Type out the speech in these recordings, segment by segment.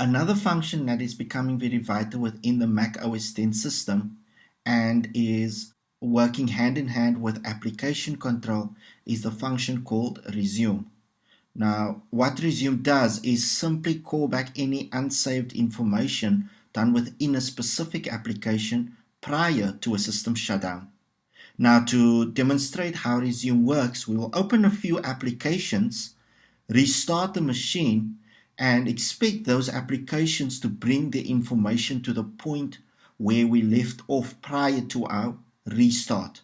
Another function that is becoming very vital within the Mac OS X system and is working hand in hand with application control is the function called resume. Now, what resume does is simply call back any unsaved information done within a specific application prior to a system shutdown. Now, to demonstrate how resume works, we will open a few applications, restart the machine, and expect those applications to bring the information to the point where we left off prior to our restart.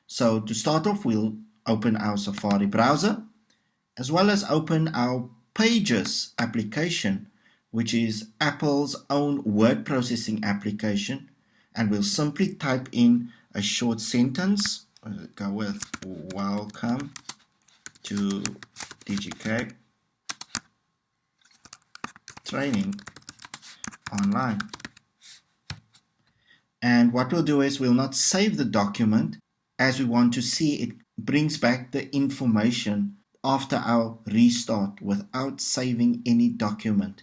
So to start off, we'll open our Safari browser, as well as open our Pages application, which is Apple's own word processing application, and we'll simply type in a short sentence. We'll go with welcome to DGK training online. And what we'll do is we'll not save the document, as we want to see it brings back the information after our restart without saving any document.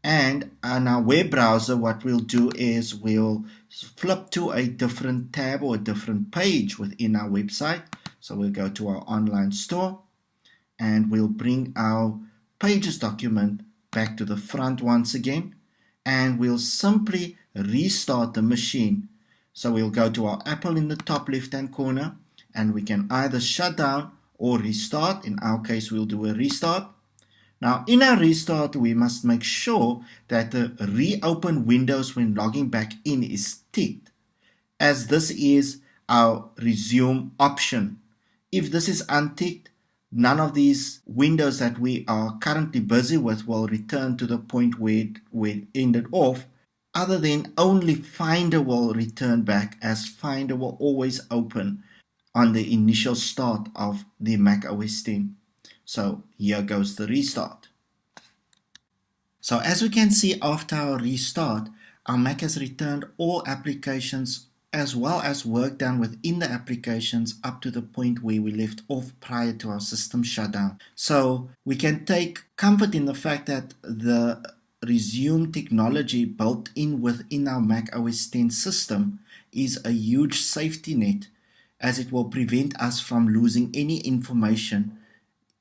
And on our web browser, what we'll do is we'll flip to a different tab or a different page within our website. So we'll go to our online store and we'll bring our Pages document back to the front once again, and we'll simply restart the machine. So we'll go to our Apple in the top left hand corner, and we can either shut down or restart. In our case, we'll do a restart. Now in our restart, we must make sure that the reopen windows when logging back in is ticked, as this is our resume option. If this is unticked, none of these windows that we are currently busy with will return to the point where it ended off, other than only Finder will return back, as Finder will always open on the initial start of the Mac OS X. So here goes the restart. So as we can see, after our restart, our Mac has returned all applications as well as work done within the applications up to the point where we left off prior to our system shutdown. So we can take comfort in the fact that the resume technology built in within our Mac OS X system is a huge safety net, as it will prevent us from losing any information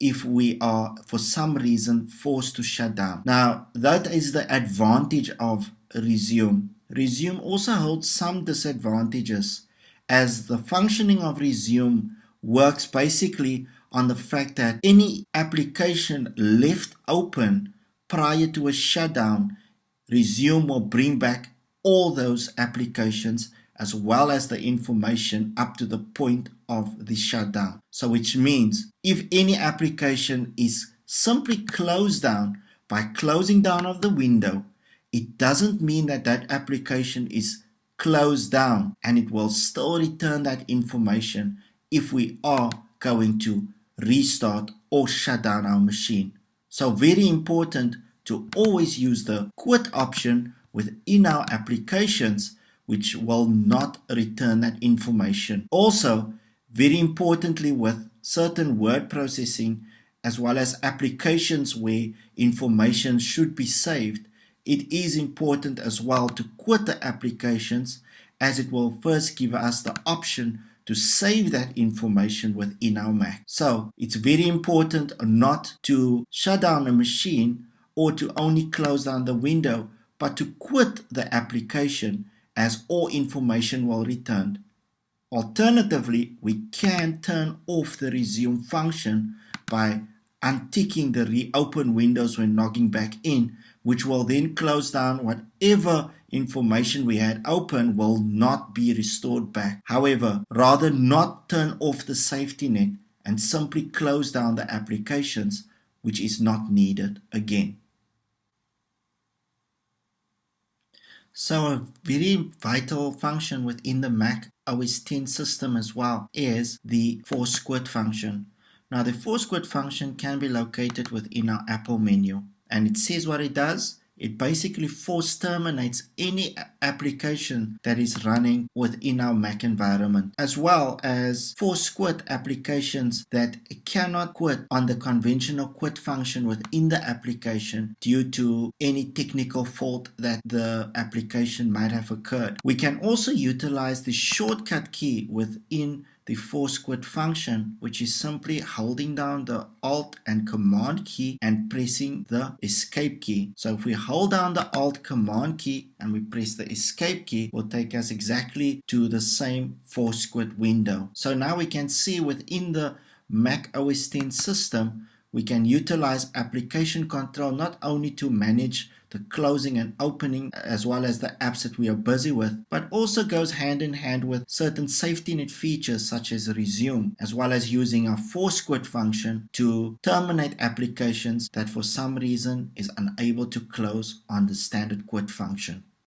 if we are for some reason forced to shut down. Now that is the advantage of resume. Resume also holds some disadvantages, as the functioning of resume works basically on the fact that any application left open prior to a shutdown, resume will bring back all those applications as well as the information up to the point of the shutdown. So which means if any application is simply closed down by closing down of the window, it doesn't mean that that application is closed down, and it will still return that information if we are going to restart or shut down our machine. So very important to always use the quit option within our applications, which will not return that information. Also, very importantly, with certain word processing as well as applications where information should be saved, it is important as well to quit the applications, as it will first give us the option to save that information within our Mac. So it's very important not to shut down a machine or to only close down the window, but to quit the application, as all information will return. Alternatively, we can turn off the resume function by unticking the reopen windows when logging back in, which will then close down whatever information we had open will not be restored back. However, rather not turn off the safety net and simply close down the applications, which is not needed again. So a very vital function within the Mac OS X system as well is the force quit function. Now the force quit function can be located within our Apple menu, and it says what it does. It basically force terminates any application that is running within our Mac environment, as well as force quit applications that cannot quit on the conventional quit function within the application due to any technical fault that the application might have occurred. We can also utilize the shortcut key within the force quit function, which is simply holding down the Alt and Command key and pressing the Escape key. So if we hold down the Alt Command key and we press the Escape key, it will take us exactly to the same force quit window. So now we can see within the Mac OS X system, we can utilize application control not only to manage the closing and opening as well as the apps that we are busy with, but also goes hand in hand with certain safety net features such as resume, as well as using our force quit function to terminate applications that for some reason is unable to close on the standard quit function.